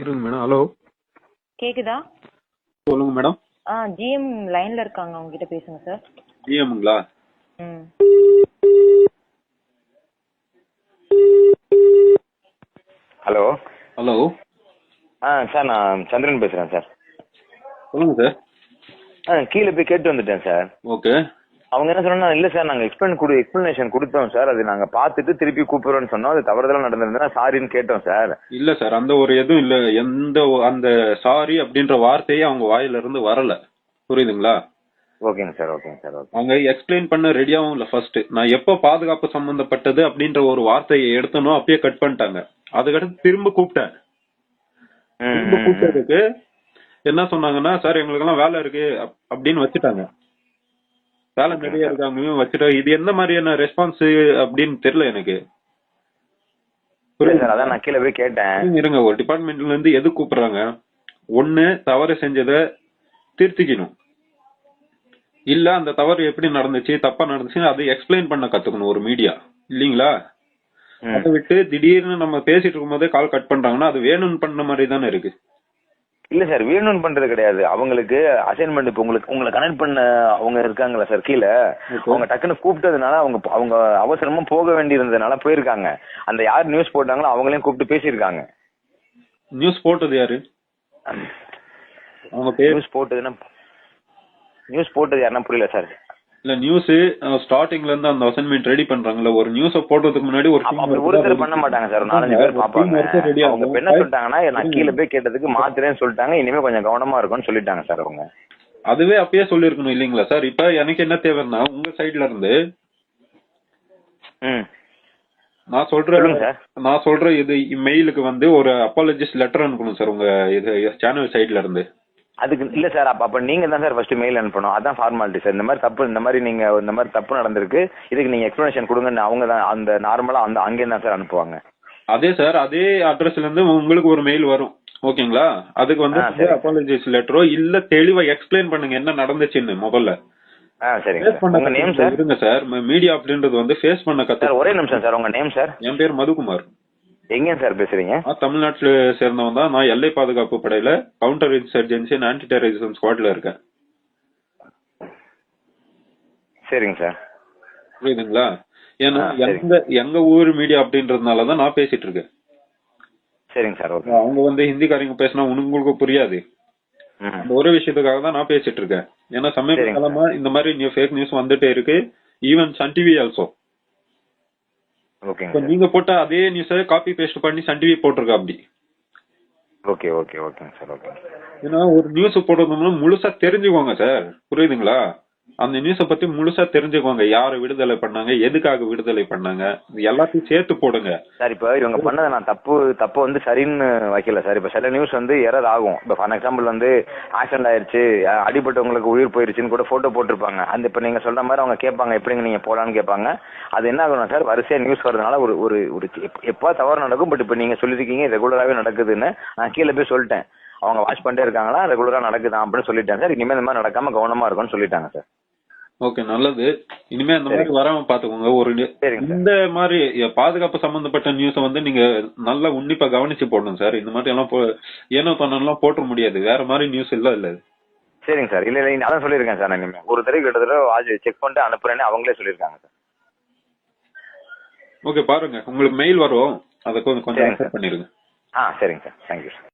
இருங்க madam. Hello, கேக்குதா? சொல்லுங்க மேடம். ஜிஎம் லைன்ல இருக்காங்க, அவங்க கிட்ட பேசுங்க சார். ஜிஎம்ங்களா? ம். ஹலோ. ஹலோ, சார் நான் சந்திரன் பேசுகிறேன் சார். சொல்லுங்க சார். கீழே போய் கேட்டு வந்துட்டேன் சார். ஓகே. அவங்க என்ன சொன்னா, இல்லை சார் நாங்கள் எக்ஸ்பிளனேஷன் கொடுத்தோம் சார், அது நாங்கள் பார்த்துட்டு திருப்பி கூப்பிடுறோன்னு சொன்னோம், அது தவறுதலாக நடந்திருந்தா சாரின்னு கேட்டோம் சார். இல்ல சார், அந்த ஒரு எதுவும் இல்ல. அந்த சாரி அப்படின்ற வார்த்தையே அவங்க வாயில இருந்து வரல. புரியுதுங்களா? ஓகேங்க சார், ஓகேங்க சார், ஓகே. அவங்க எக்ஸ்பிளைன் பண்ண ரெடியாவும் இல்ல. ஃபர்ஸ்ட் நான் எப்ப பாதுகாப்பு சம்பந்தப்பட்டது அப்படின்ற ஒரு வார்த்தையை எடுத்தனோ அப்பயே கட் பண்ணிட்டாங்க. அதுக்கடுத்து திரும்ப கூப்பிட்டேன். திரும்ப கூப்பிட்டதுக்கு என்ன சொன்னாங்கன்னா, சார் எங்களுக்கு எல்லாம் வேலை இருக்கு அப்படின்னு வச்சுட்டாங்க. வேலை நிறைய இருக்காங்க வச்சுட்டா இது எந்த மாதிரியான ரெஸ்பான்ஸ் அப்படின்னு தெரியல எனக்கு. சார் அதான் நான் கீழே போய் கேட்டேன். இருங்க, ஒரு டிபார்ட்மெண்ட்ல இருந்து எது கூப்பிடுறாங்க? ஒண்ணு, தவறு செஞ்சதை திருத்திக்கணும். இல்ல அந்த தவறு எப்படி நடந்துச்சு, தப்பா நடந்துச்சு அதை எக்ஸ்பிளைன் பண்ண கத்துக்கணும் ஒரு மீடியா, இல்லீங்களா? அதை விட்டு திடீர்னு நம்ம பேசிட்டு இருக்கும் போதே கால் கட் பண்றாங்கன்னா அது வேணும்னு பண்ண மாதிரி தானே இருக்கு. இல்ல சார், வேணும்னு பண்றது கிடையாது. அவங்களுக்கு அசைன்மெண்ட் இப்ப உங்களை கனெக்ட் பண்ண அவங்க இருக்காங்களா சார் கீழே, அவங்க டக்குன்னு கூப்பிட்டதுனால அவங்க அவசரமா போக வேண்டியிருந்ததுனால போயிருக்காங்க. அந்த யார் நியூஸ் போட்டாங்களோ அவங்களையும் கூப்பிட்டு பேசியிருக்காங்க. நியூஸ் போட்டது யாரு? அவங்க பேர் நியூஸ் போட்டது யாருன்னா புரியல சார். இல்ல, நியூஸ் ஸ்டார்டிங்ல இருந்து அந்த அசைன்மெண்ட் ரெடி பண்றாங்கல்ல, ஒரு நியூஸ போடுறதுக்கு முன்னாடி ஒருத்தர் பண்ண மாட்டாங்க சார், 4-5 பேர் பாப்பாங்க. அவங்க என்ன சொல்லிட்டாங்கன்னா, நான் கீழே போய் கேட்டதுக்கு மாத்திரேன்னு சொல்லிட்டாங்க, இனிமே கொஞ்சம் கவனமா இருக்கும்னு சொல்லிட்டாங்க சார் அவங்க. அதுவே அப்பயே சொல்லிருக்கணும் இல்லீங்களா சார்? இப்ப எனக்கு என்ன தேவைன்னா, உங்க சைட்ல இருந்து நான் சொல்றேன் இது மெயிலுக்கு வந்து ஒரு அப்பாலஜிஸ்ட் லெட்டர் அனுப்பணும் சார், உங்க இது சேனல் சைட்ல இருந்து. அதுக்கு இல்ல சார், அப்ப நீங்க தான் சார் ஃபர்ஸ்ட் மெயில் அனுப்பணும். அதான் ஃபார்மாலிட்டி சார். இந்த மாதிரி தப்பு நடந்திருக்கு, இதுக்கு நீங்க எக்ஸ்பிளனேஷன் கொடுங்கன்னு அவங்க தான் அந்த நார்மலா அங்கே தான் சார் அனுப்புவாங்க. அதே சார், அதே அட்ரஸ்ல இருந்து உங்களுக்கு ஒரு மெயில் வரும், ஓகேங்களா? அதுக்கு வந்து அப்பாலஜிஸ் லெட்டரோ இல்ல தெளிவா எக்ஸ்பிளைன் பண்ணுங்க என்ன நடந்துச்சுன்னு முதல்ல. உங்க நேம் சார்? இருங்க சார், மீடியா அப்படின்றது வந்து ஃபேஸ் பண்ண கத்து. ஒரே நிமிஷம் சார், உங்க நேம் சார்? என் பேர் மதுகுமார். எங்க சார் பேசுறீங்க? தமிழ்நாட்டுல சேர்ந்தவன் தான். நான் எல்லை பாதுகாப்பு படையில counter insurgency and anti terrorism ஸ்குவாட்ல இருக்கேன். சரிங்க சார். புரியுதுங்களா? ஏன்னா எங்க ஊர் மீடியா அப்படின்றதுனாலதான் நான் பேசிட்டு இருக்கேன். சரிங்க சார். அவங்க வந்து ஹிந்திக்காரங்க பேசினா உங்களுக்கு புரியாது. அந்த ஒரு விஷயத்துக்காக தான் நான் பேசிட்டு இருக்கேன். ஏன்னா சமீப காலமா இந்த மாதிரி ஃபேக் நியூஸ் வந்துட்டே இருக்கு. Even Sun TV also. நீங்க போட்ட அதே நியூஸை காப்பி பேஸ்ட் பண்ணி சன் டிவி போட்டிருக்கா அப்படி. ஓகே ஓகே ஓகேங்க சார், ஓகே. ஏன்னா ஒரு நியூஸ் போடுறதுனால முழுசா தெரிஞ்சுக்கோங்க சார், புரியுதுங்களா? அந்த நியூஸை பத்தி முழுசா தெரிஞ்சுக்கோங்க. யாரை விடுதலை பண்ணாங்க, எதுக்காக விடுதலை பண்ணாங்க, எல்லாத்தையும் சேர்த்து போடுங்க சார். இப்ப இவங்க பண்ணதை நான் தப்பு வந்து சரின்னு வைக்கல சார். இப்ப சில நியூஸ் வந்து எரர் ஆகும். இப்ப ஃபார் எக்ஸாம்பிள் வந்து ஆக்சிடென்ட் ஆயிருச்சு, அடிபட்டவங்களுக்கு உயிர் போயிருச்சுன்னு கூட போட்டோ போட்டிருப்பாங்க. அந்த இப்ப நீங்க சொல்ற மாதிரி அவங்க கேட்பாங்க, எப்படிங்க நீங்க போலான்னு கேட்பாங்க. அது என்ன ஆகணும் சார், வரிசையா நியூஸ் வரதுனால ஒரு எப்போ தவறு நடக்கும். பட் இப்ப நீங்க சொல்லிருக்கீங்க ரெகுலராகவே நடக்குதுன்னு, நான் கீழே போய் சொல்லிட்டேன். அவங்க வாட்ச் பண்ணிட்டே இருக்காங்களா, ரெகுலரா நடக்குதான் அப்படின்னு சொல்லிட்டேன் சார். இனிமே இந்த மாதிரி நடக்காம கவனமா இருக்கும்னு சொல்லிட்டாங்க சார். ஓகே, நல்லது. இனிமே அந்த மாதிரி வராம பாத்துக்கோங்க. இந்த மாதிரி பாதுகாப்பு சம்பந்தப்பட்ட நியூஸ வந்து நீங்க நல்லா உன்னிப்பா கவனிச்சு போடணும் சார். இந்த மாதிரி எல்லாம் ஏனோ பண்ணலாம் போட்ட முடியாது. வேற மாதிரி நியூஸ் இல்ல. சரிங்க சார். இல்ல அதான் சொல்லிருக்கேன் சார். நான் இனிமே ஒரு தடவை கிட்டத்தட்ட செக் பண்ணிட்டு அனுப்புறேன்னு அவங்களே சொல்லிருக்காங்க சார். ஓகே, பாருங்க உங்களுக்கு மெயில் வரும், அதை கொஞ்சம் அக்செப்ட் பண்ணிருங்க. சரிங்க சார், தேங்க்யூ சார்.